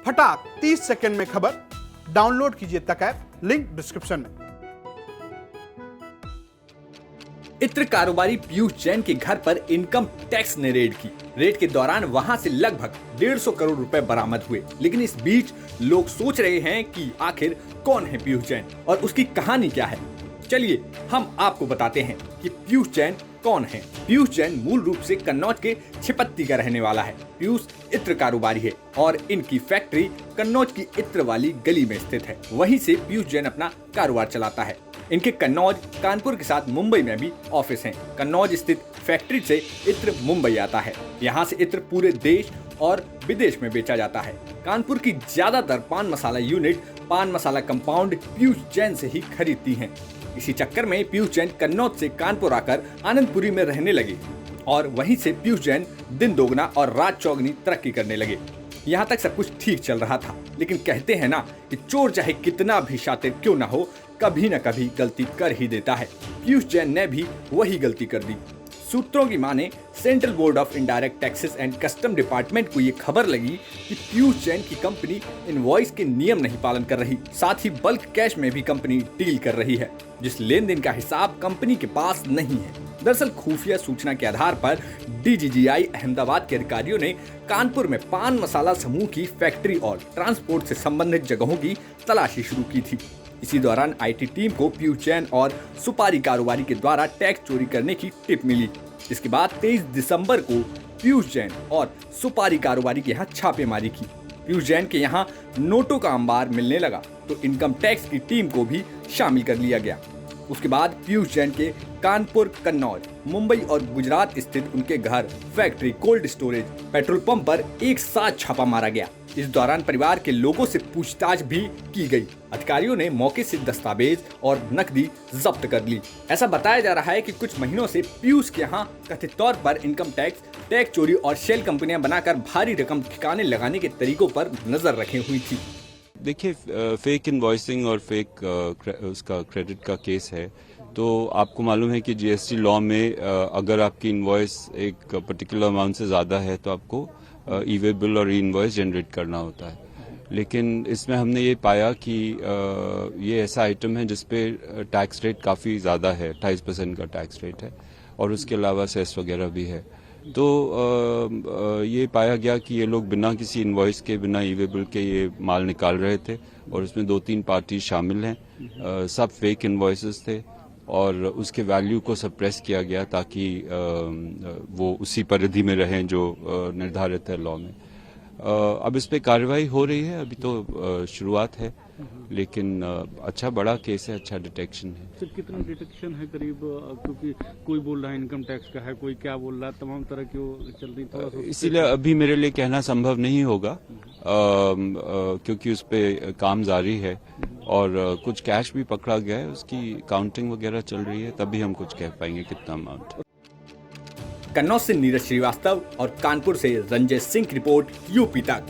फटाक 30 सेकंड में खबर डाउनलोड कीजिए तक ऐप, लिंक डिस्क्रिप्शन में। इत्र कारोबारी पीयूष जैन के घर पर इनकम टैक्स ने रेड की। रेड के दौरान वहां से लगभग 150 करोड़ रुपए बरामद हुए। लेकिन इस बीच लोग सोच रहे हैं कि आखिर कौन है पीयूष जैन और उसकी कहानी क्या है। चलिए हम आपको बताते हैं कि पीयूष जैन कौन है। पीयूष जैन मूल रूप से कन्नौज के छिपत्ती का रहने वाला है। पीयूष इत्र कारोबारी है और इनकी फैक्ट्री कन्नौज की इत्र वाली गली में स्थित है। वहीं से पीयूष जैन अपना कारोबार चलाता है। इनके कन्नौज, कानपुर के साथ मुंबई में भी ऑफिस हैं। कन्नौज स्थित फैक्ट्री से इत्र मुंबई आता है। यहाँ से इत्र पूरे देश और विदेश में बेचा जाता है। कानपुर की ज्यादातर पान मसाला यूनिट पान मसाला कंपाउंड पीयूष जैन से ही खरीदती हैं। इसी चक्कर में पीयूष जैन कन्नौज से कानपुर आकर आनंदपुरी में रहने लगे और वहीं से पीयूष जैन दिन दोगुना और रात चौगुनी तरक्की करने लगे। यहाँ तक सब कुछ ठीक चल रहा था, लेकिन कहते हैं ना कि चोर चाहे कितना भी शातिर क्यों ना हो, कभी न कभी गलती कर ही देता है। पीयूष जैन ने भी वही गलती कर दी। सूत्रों की माने central board of indirect taxes and custom department को ये खबर लगी कि पीयूष जैन की कंपनी इनवॉइस के नियम नहीं पालन कर रही, साथ ही बल्क कैश में भी कंपनी डील कर रही है, जिस लेन देन का हिसाब कंपनी के पास नहीं है। दरअसल खुफिया सूचना के आधार पर डीजीजीआई अहमदाबाद के अधिकारियों ने कानपुर में पान मसाला समूह की फैक्ट्री और ट्रांसपोर्ट से संबंधित जगहों की तलाशी शुरू की थी। इसी दौरान आईटी टीम को पीयूष जैन और सुपारी कारोबारी के द्वारा टैक्स चोरी करने की टिप मिली। इसके बाद 23 दिसंबर को पीयूष जैन और सुपारी कारोबारी के यहाँ छापेमारी की। पीयूष जैन के यहाँ नोटों का अंबार मिलने लगा तो इनकम टैक्स की टीम को भी शामिल कर लिया गया। उसके बाद पीयूष जैन के कानपुर, कन्नौज, मुंबई और गुजरात स्थित उनके घर, factory, cold storage, petrol pump पर एक साथ छापा मारा गया। इस दौरान परिवार के लोगों से पूछताछ भी की गई। अधिकारियों ने मौके से दस्तावेज और नकदी जब्त कर ली। ऐसा बताया जा रहा है कि कुछ महीनों से पीयूष के यहाँ कथित तौर पर इनकम टैक्स चोरी और शेल कंपनियां बनाकर भारी रकम ठिकाने लगाने के तरीकों पर नजर रखे हुई थी। देखिए, फेक इनवॉइसिंग और फेक उसका क्रेडिट का केस है, तो आपको मालूम है कि जीएसटी लॉ में अगर आपकी इनवॉइस एक पर्टिकुलर अमाउंट से ज़्यादा है तो आपको ई वे बिल और इनवॉइस जनरेट करना होता है। लेकिन इसमें हमने ये पाया कि ये ऐसा आइटम है जिसपे टैक्स रेट काफ़ी ज़्यादा है, 28% का टैक्स रेट है और उसके अलावा सेस वगैरह भी है। तो ये पाया गया कि ये लोग बिना किसी इनवॉइस के, बिना ई वे बिल के ये माल निकाल रहे थे और इसमें 2-3 पार्टी शामिल हैं। सब फेक इनवॉइसेस थे और उसके वैल्यू को सप्रेस किया गया ताकि वो उसी परिधि में रहें जो निर्धारित है लॉ में। अब इस पे कार्रवाई हो रही है, अभी तो शुरुआत है, लेकिन अच्छा बड़ा केस है, अच्छा डिटेक्शन है। सर, कितना डिटेक्शन है करीब? क्योंकि कोई बोल रहा है इनकम टैक्स का है, कोई क्या बोल रहा है, तमाम तरह की वो चल रही, थोड़ा सा इसीलिए अभी मेरे लिए कहना संभव नहीं होगा, क्योंकि उस पे काम जारी है और कुछ कैश भी पकड़ा गया है, उसकी काउंटिंग वगैरह चल रही है, तभी हम कुछ कह पाएंगे कितना अमाउंट। कन्नौज से नीरज श्रीवास्तव और कानपुर से रंजय सिंह की रिपोर्ट, यूपी तक।